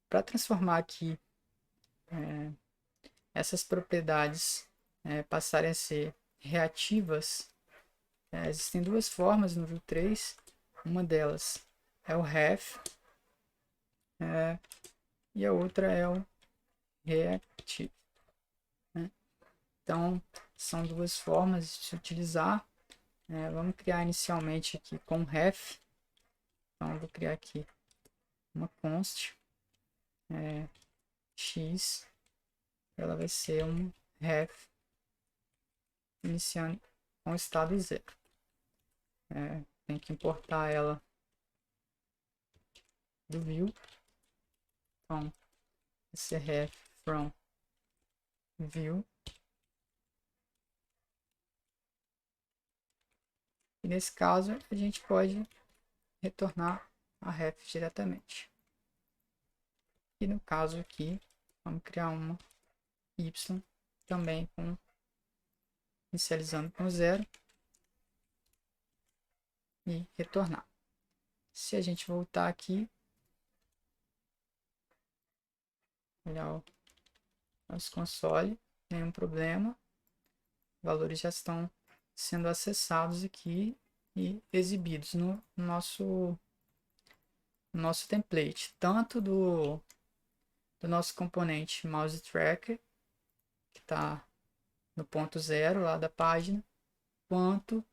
Para transformar aqui essas propriedades passarem a ser reativas, existem duas formas no Vue 3. Uma delas é o ref e a outra é o reactive, né? Então, são duas formas de se utilizar. Vamos criar inicialmente aqui com ref. Então, eu vou criar aqui uma const x. Ela vai ser um ref iniciando com o estado 0. Tem que importar ela do Vue. Então, esse ref from Vue. E nesse caso, a gente pode retornar a ref diretamente. E no caso aqui, vamos criar uma y também inicializando com 0 e retornar. Se a gente voltar aqui, olhar o nosso console, nenhum problema. Valores já estão sendo acessados aqui e exibidos no nosso template, tanto do nosso componente mouse tracker, que está no ponto 0 lá da página, quanto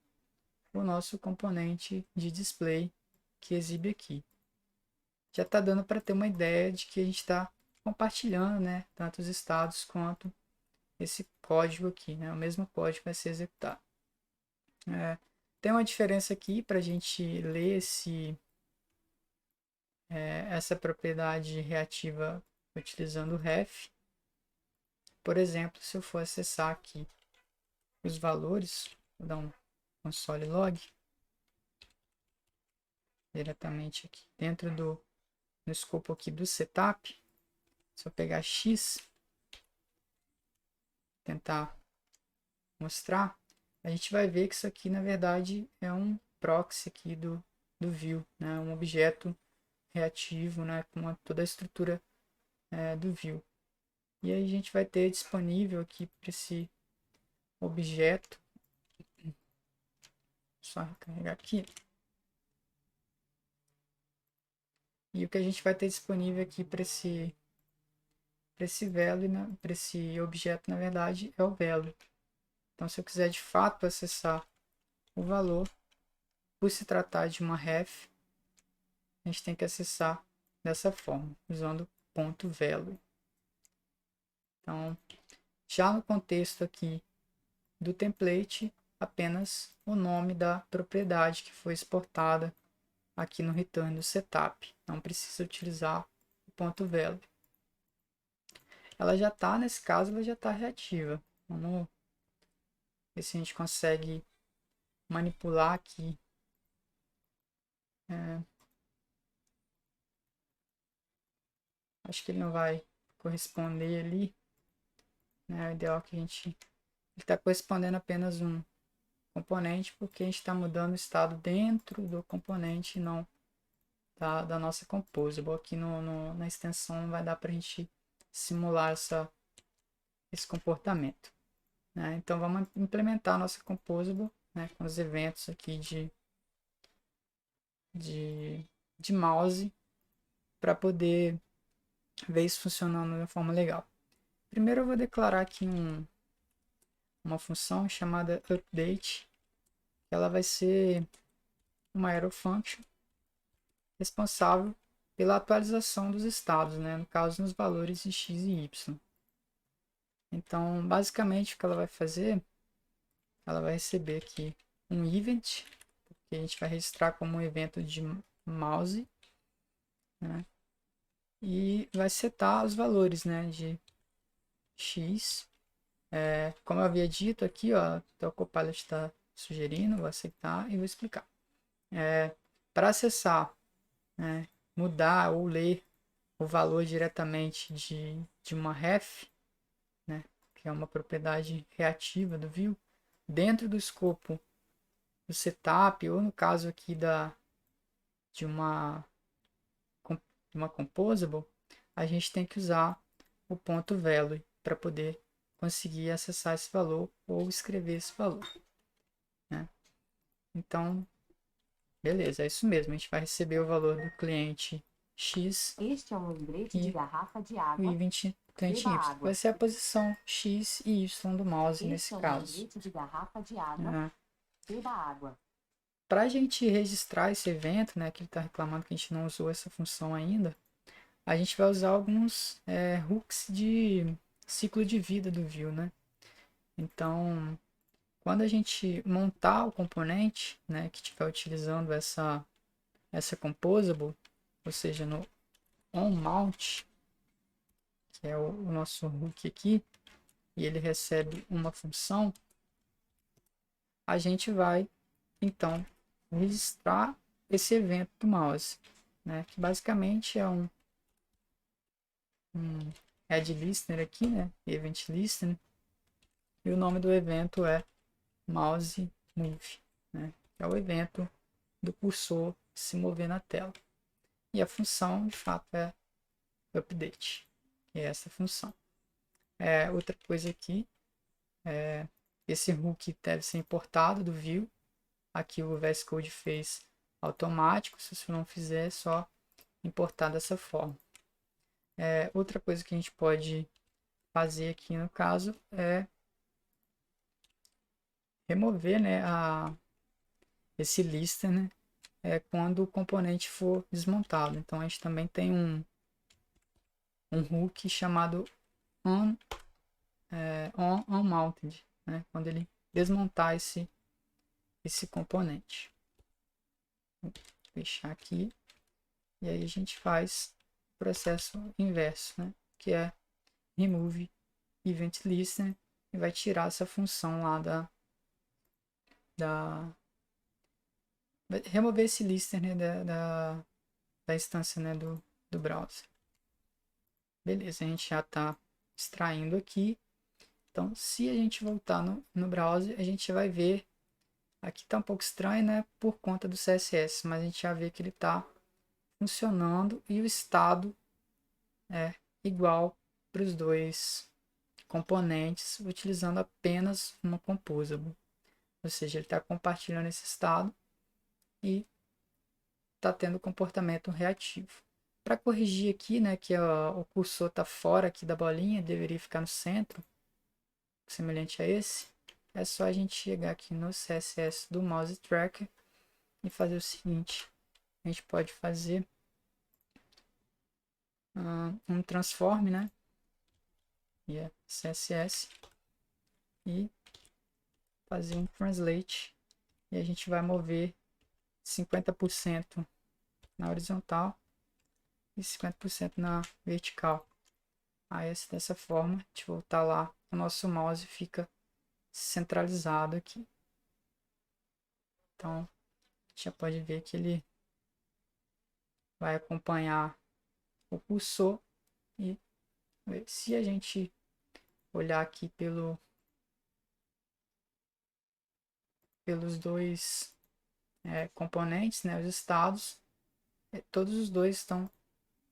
o nosso componente de display que exibe aqui. Já está dando para ter uma ideia de que a gente está compartilhando, né, tanto os estados quanto esse código aqui, né, o mesmo código vai ser executado. Tem uma diferença aqui para a gente ler essa propriedade reativa utilizando o ref. Por exemplo, se eu for acessar aqui os valores, vou dar um console log diretamente aqui dentro no escopo aqui do setup. Se eu pegar x, tentar mostrar, a gente vai ver que isso aqui na verdade é um proxy aqui do Vue, né? Um objeto reativo, né? Com toda a estrutura do Vue. E aí a gente vai ter disponível aqui para esse objeto, só recarregar aqui. E o que a gente vai ter disponível aqui para esse velo, para esse objeto, na verdade, é o velo. Então, se eu quiser de fato acessar o valor, por se tratar de uma ref, a gente tem que acessar dessa forma, usando ponto .velo. Então, já no contexto aqui do template, apenas o nome da propriedade que foi exportada aqui no return do setup. Não precisa utilizar o ponto .velo. Ela já está, nesse caso, ela já está reativa. Vamos ver se a gente consegue manipular aqui. Acho que ele não vai corresponder ali, né? O ideal é que ele está correspondendo apenas um componente, porque a gente está mudando o estado dentro do componente e não da nossa composable. Aqui na extensão não vai dar para a gente simular esse comportamento, né? Então vamos implementar a nossa composable, né, com os eventos aqui de mouse para poder ver isso funcionando de uma forma legal. Primeiro eu vou declarar aqui uma função chamada update. Ela vai ser uma arrow function responsável pela atualização dos estados, né? No caso, nos valores de x e y. Então, basicamente, o que ela vai fazer, ela vai receber aqui um event, que a gente vai registrar como um evento de mouse, né? E vai setar os valores, né, de x. Como eu havia dito aqui, ó, então o Copilot está sugerindo, vou aceitar e vou explicar. Para acessar, né, mudar ou ler o valor diretamente de uma ref, né, que é uma propriedade reativa do Vue, dentro do escopo do setup, ou no caso aqui de uma composable, a gente tem que usar o ponto value para poder conseguir acessar esse valor ou escrever esse valor, né? Então, beleza, é isso mesmo. A gente vai receber o valor do cliente X Este é um lembrete de e garrafa de o água. I20 cliente Beba Y. Vai água. ser a posição X e Y do mouse nesse Este é um caso. lembrete de garrafa de água. Né? Beba água. Para a gente registrar esse evento, né, que ele está reclamando que a gente não usou essa função ainda, a gente vai usar alguns hooks de ciclo de vida do view, né? Então, quando a gente montar o componente, né, que estiver utilizando essa composable, ou seja, no onMount, que é o nosso hook aqui, e ele recebe uma função, a gente vai então registrar esse evento do mouse, né, que basicamente é um head listener aqui, né, event listener, e o nome do evento é mouse move, né, que é o evento do cursor se mover na tela. E a função, de fato, é update, que é essa função. Outra coisa aqui, esse hook deve ser importado do view. Aqui o VS Code fez automático, se você não fizer, é só importar dessa forma. Outra coisa que a gente pode fazer aqui no caso é remover, né, esse lister, né, quando o componente for desmontado. Então a gente também tem um hook chamado onMounted, né, quando ele desmontar esse componente. Vou fechar aqui e aí a gente faz o processo inverso, né, que é remove event listener e vai tirar essa função lá vai remover esse listener, né, da instância, né, do browser. Beleza, a gente já está extraindo aqui. Então, se a gente voltar no browser, a gente vai ver, aqui está um pouco estranho, né, por conta do CSS, mas a gente já vê que ele está funcionando e o estado é igual para os dois componentes, utilizando apenas uma composable. Ou seja, ele está compartilhando esse estado e está tendo comportamento reativo. Para corrigir aqui, né, que o cursor está fora aqui da bolinha, deveria ficar no centro, semelhante a esse, é só a gente chegar aqui no CSS do Mouse Tracker e fazer o seguinte: a gente pode fazer um transform, né, e é CSS, e fazer um translate, e a gente vai mover 50% na horizontal e 50% na vertical. Aí dessa forma, a gente voltar lá, o nosso mouse fica centralizado aqui. Então, a gente já pode ver que ele vai acompanhar o cursor e se a gente olhar aqui pelos dois componentes, né, os estados, todos os dois estão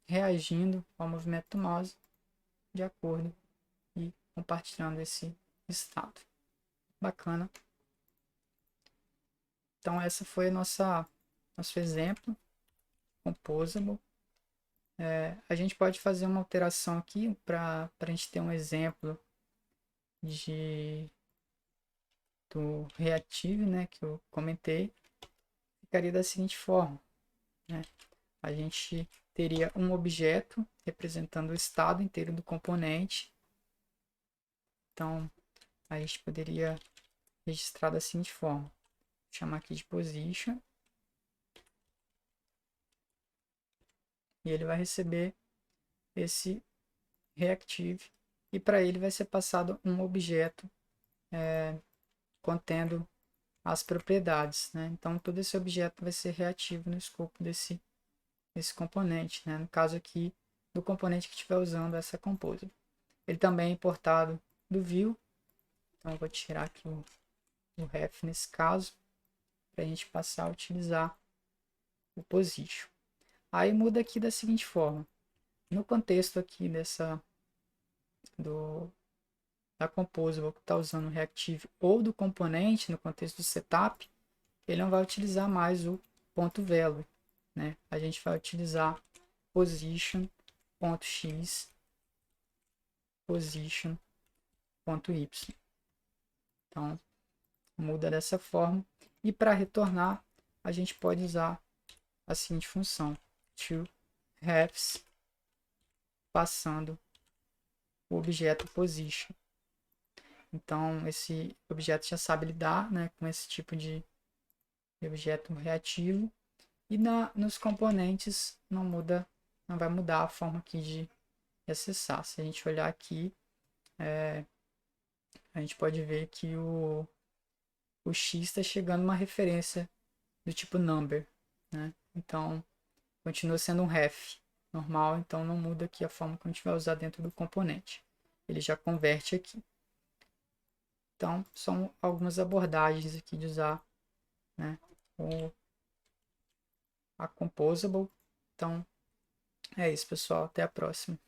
reagindo ao movimento do mouse de acordo e compartilhando esse estado. Bacana. Então essa foi a nosso exemplo composable. A gente pode fazer uma alteração aqui para a gente ter um exemplo do reactive, né, que eu comentei. Ficaria da seguinte forma, né? A gente teria um objeto representando o estado inteiro do componente. Então a gente poderia registrar da seguinte forma: vou chamar aqui de position e ele vai receber esse reactive e para ele vai ser passado um objeto contendo as propriedades, né? Então todo esse objeto vai ser reativo no escopo desse componente, né? No caso aqui do componente que estiver usando essa composable. Ele também é importado do view, então eu vou tirar aqui o ref nesse caso para a gente passar a utilizar o position. Aí muda aqui da seguinte forma: No contexto aqui da Composable que está usando o Reactive ou do componente, no contexto do setup, ele não vai utilizar mais o ponto .value, né? A gente vai utilizar position.x, position.y. Então, muda dessa forma. E para retornar, a gente pode usar a seguinte função, toRefs, passando o objeto position. Então, esse objeto já sabe lidar, né, com esse tipo de objeto reativo. E nos componentes não vai mudar a forma aqui de acessar. Se a gente olhar aqui, a gente pode ver que o X está chegando uma referência do tipo number, né? Então, continua sendo um ref normal, então não muda aqui a forma que a gente vai usar dentro do componente. Ele já converte aqui. Então, são algumas abordagens aqui de usar, né, a Composable. Então, é isso, pessoal. Até a próxima.